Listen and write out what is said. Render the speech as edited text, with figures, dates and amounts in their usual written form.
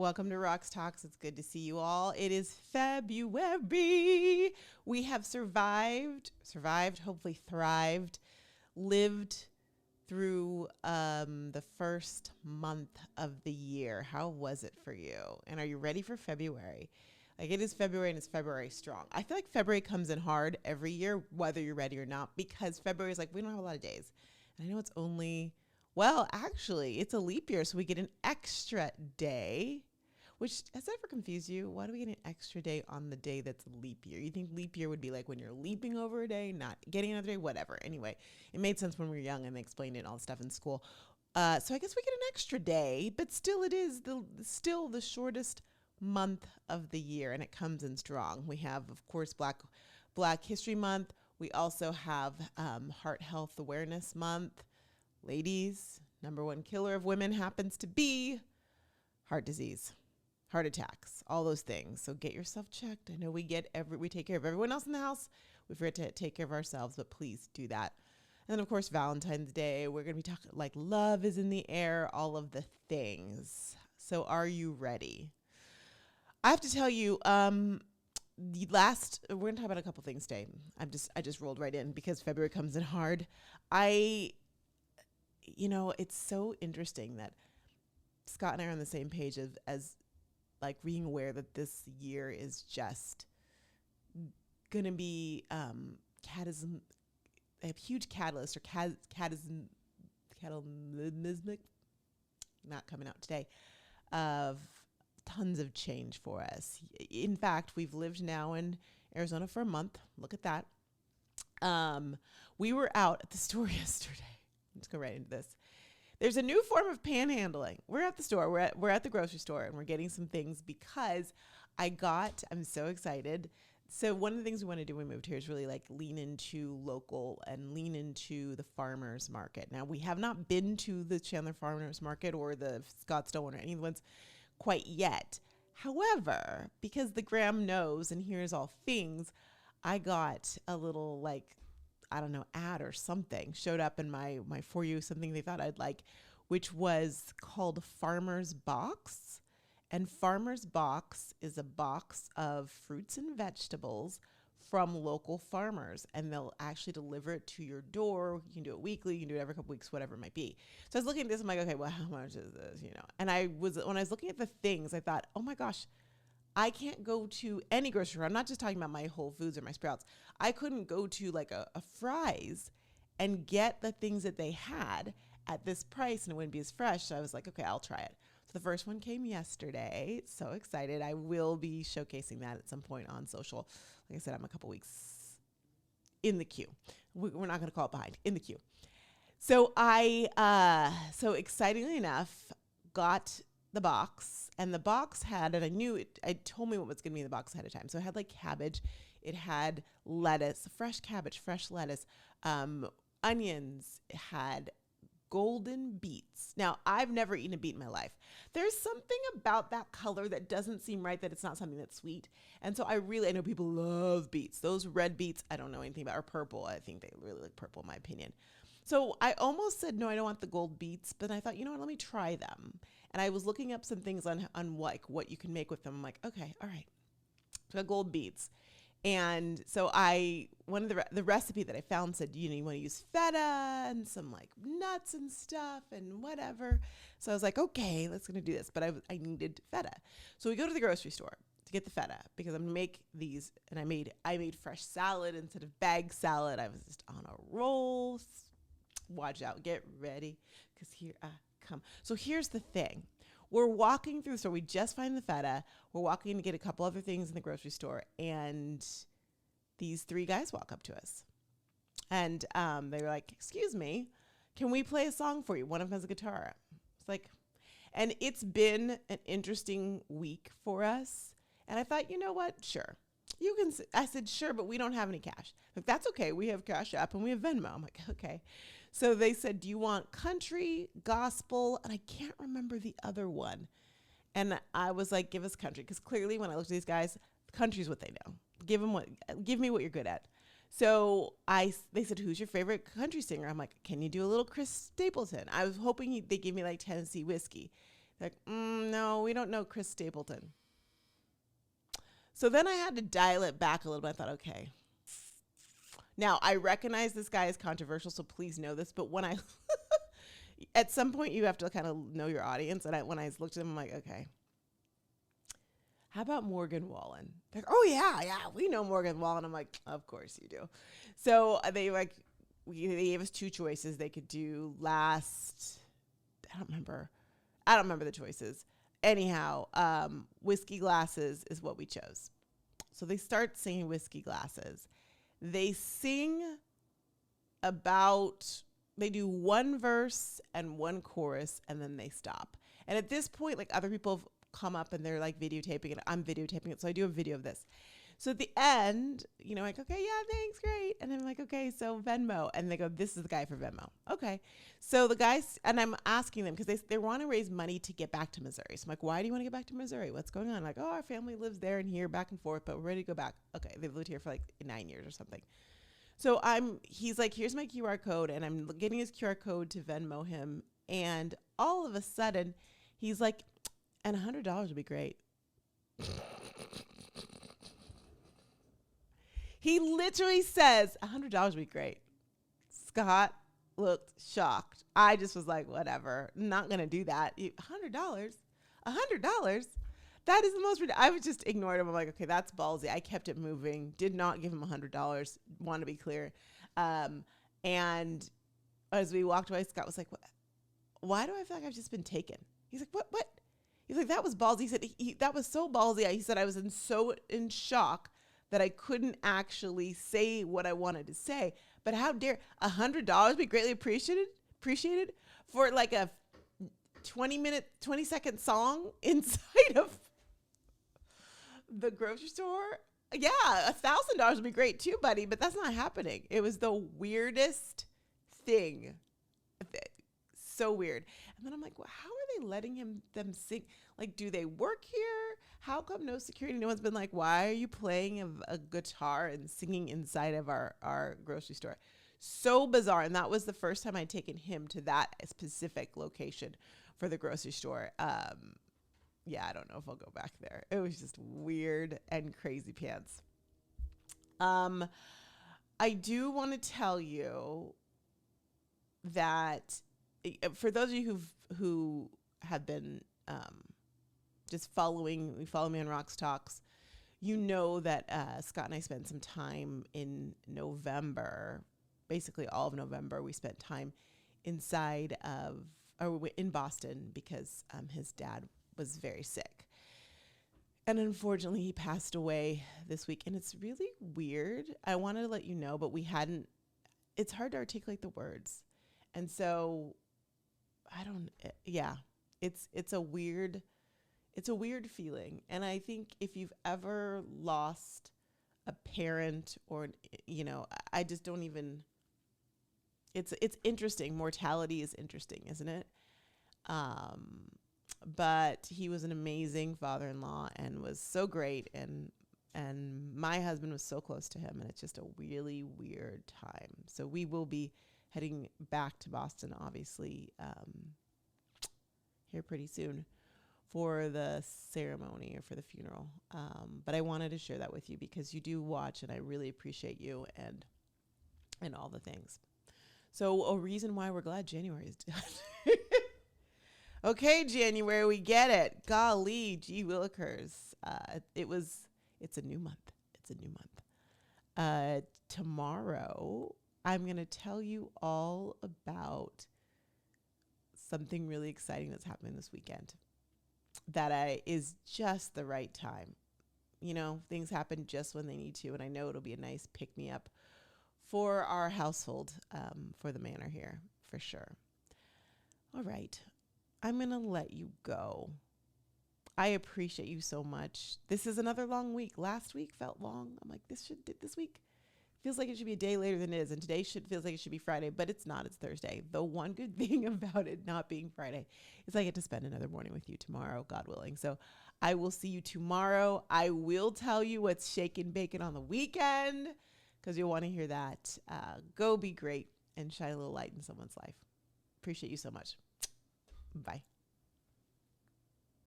Welcome to Rocks Talks. It's good to see you all. It is February. We have survived, hopefully thrived, lived through the first month of the year. How was it for you? And are you ready for February? Like, it is February and it's February strong. I feel like February comes in hard every year, whether you're ready or not, because February is like, we don't have a lot of days. And I know it's only, well, actually, it's a leap year, so we get an extra day. Which, has that ever confused you? Why do we get an extra day on the day that's leap year? You think leap year would be like when you're leaping over a day, not getting another day, whatever. Anyway, it made sense when we were young and they explained it and all the stuff in school. So I guess we get an extra day, but still it is still the shortest month of the year, and it comes in strong. We have, of course, Black History Month. We also have Heart Health Awareness Month. Ladies, number one killer of women happens to be heart disease. Heart attacks, all those things. So get yourself checked. I know we take care of everyone else in the house. We forget to take care of ourselves, but please do that. And then, of course, Valentine's Day. We're going to be talking like love is in the air, all of the things. So are you ready? I have to tell you, we're going to talk about a couple things today. I just rolled right in because February comes in hard. It's so interesting that Scott and I are on the same page as like being aware that this year is just going to be a huge catalyst or catalysmic, not coming out today, of tons of change for us. In fact, we've lived now in Arizona for a month. Look at that. We were out at the store yesterday. Let's go right into this. There's a new form of panhandling. We're at the store. We're at the grocery store, and we're getting some things because I'm so excited. So one of the things we want to do when we moved here is really like lean into local and lean into the farmers market. Now, we have not been to the Chandler Farmers Market or the Scottsdale one or any of the ones quite yet. However, because the Gram knows and hears all things, I got a little ad or something showed up in my For You, something they thought I'd like, which was called FarmersBox. And FarmersBox is a box of fruits and vegetables from local farmers, and they'll actually deliver it to your door. You can do it weekly, you can do it every couple weeks, whatever it might be. So I was looking at this, I'm like, okay, well, how much is this, And when I was looking at the things, I thought, oh my gosh, I can't go to any grocery store. I'm not just talking about my Whole Foods or my Sprouts. I couldn't go to like a Fry's and get the things that they had at this price and it wouldn't be as fresh. So I was like, okay, I'll try it. So the first one came yesterday. So excited. I will be showcasing that at some point on social. Like I said, I'm a couple weeks in the queue. We're not going to call it behind, in the queue. So so excitingly enough, got the box, and the box had, and I knew it, it told me what was going to be in the box ahead of time. So it had like cabbage, it had lettuce, fresh cabbage, fresh lettuce, onions, it had golden beets. Now, I've never eaten a beet in my life. There's something about that color that doesn't seem right, that it's not something that's sweet. And so I know people love beets. Those red beets, I don't know anything about, or purple. I think they really like purple in my opinion. So I almost said, no, I don't want the gold beets, but I thought, you know what, let me try them. And I was looking up some things on what you can make with them. I'm like, okay, all right. So I got gold beets. And so one of the recipe that I found said, you want to use feta and some like nuts and stuff and whatever. So I was like, okay, let's going to do this. But I needed feta. So we go to the grocery store to get the feta because I'm going to make these. And I made fresh salad instead of bag salad. I was just on a roll. Watch out, get ready, because here I come. So here's the thing. We're walking through the store. We just find the feta. We're walking to get a couple other things in the grocery store. And these three guys walk up to us. And they were like, excuse me, can we play a song for you? One of them has a guitar. It's like, and it's been an interesting week for us. And I thought, you know what? Sure. You can. I said, sure, but we don't have any cash. Like, that's okay. We have Cash App and we have Venmo. I'm like, okay. So they said, do you want country, gospel? And I can't remember the other one. And I was like, give us country. Because clearly when I looked at these guys, country's what they know. Give me what you're good at. So they said, who's your favorite country singer? I'm like, can you do a little Chris Stapleton? I was hoping they give me like Tennessee whiskey. They're like, no, no, we don't know Chris Stapleton. So then I had to dial it back a little bit. I thought, okay. Now, I recognize this guy is controversial, so please know this. But when I, at some point, you have to kind of know your audience. And when I looked at him, I'm like, okay. How about Morgan Wallen? They're like, oh, yeah, we know Morgan Wallen. I'm like, of course you do. So they gave us two choices. They could do I don't remember the choices. Anyhow, whiskey glasses is what we chose. So they start singing whiskey glasses. They sing they do one verse and one chorus, and then they stop. And at this point, like, other people have come up and they're like videotaping it. I'm videotaping it. So I do a video of this. So at the end, like, okay, yeah, thanks, great. And I'm like, okay, so Venmo. And they go, this is the guy for Venmo. Okay. So the guys, and I'm asking them because they want to raise money to get back to Missouri. So I'm like, why do you want to get back to Missouri? What's going on? Like, oh, our family lives there and here, back and forth, but we're ready to go back. Okay. They've lived here for like 9 years or something. So he's like, here's my QR code. And I'm getting his QR code to Venmo him. And all of a sudden, he's like, and $100 would be great. He literally says, $100 would be great. Scott looked shocked. I just was like, whatever. Not going to do that. $100? $100? That is the most ridiculous. I was just ignored him. I'm like, okay, that's ballsy. I kept it moving. Did not give him $100. Want to be clear. And as we walked away, Scott was like, what? Why do I feel like I've just been taken? He's like, what? He's like, that was ballsy. He said, that was so ballsy. He said, I was in shock that I couldn't actually say what I wanted to say. But how dare $100 be greatly appreciated for like a 20-second song inside of the grocery store? Yeah, $1,000 would be great too, buddy, but that's not happening. It was the weirdest thing. So weird. And then I'm like, well, how are they letting them sing? Like, do they work here? How come no security? No one's been like, why are you playing a guitar and singing inside of our grocery store? So bizarre. And that was the first time I'd taken him to that specific location for the grocery store. Yeah, I don't know if I'll go back there. It was just weird and crazy pants. I do want to tell you that for those of you who have been just follow me on Rocks Talks, you know that Scott and I spent some time in November, basically all of November. We spent time in Boston because his dad was very sick. And unfortunately, he passed away this week. And it's really weird. I wanted to let you know, but it's hard to articulate the words. And so it's a weird feeling. And I think if you've ever lost a parent or, I just don't even, it's interesting. Mortality is interesting, isn't it? But he was an amazing father-in-law and was so great. And my husband was so close to him, and it's just a really weird time. So we will be heading back to Boston, obviously, here pretty soon for the ceremony or for the funeral. But I wanted to share that with you because you do watch, and I really appreciate you and all the things. So a reason why we're glad January is done. Okay, January, we get it. Golly, gee willikers. It's a new month. Tomorrow, I'm going to tell you all about something really exciting that's happening this weekend that is just the right time. Things happen just when they need to, and I know it'll be a nice pick-me-up for our household, for the manor here, for sure. All right. I'm going to let you go. I appreciate you so much. This is another long week. Last week felt long. I'm like, this week feels like it should be a day later than it is. And today feels like it should be Friday, but it's not. It's Thursday. The one good thing about it not being Friday is I get to spend another morning with you tomorrow, God willing. So I will see you tomorrow. I will tell you what's shaking bacon on the weekend because you'll want to hear that. Go be great and shine a little light in someone's life. Appreciate you so much. Bye.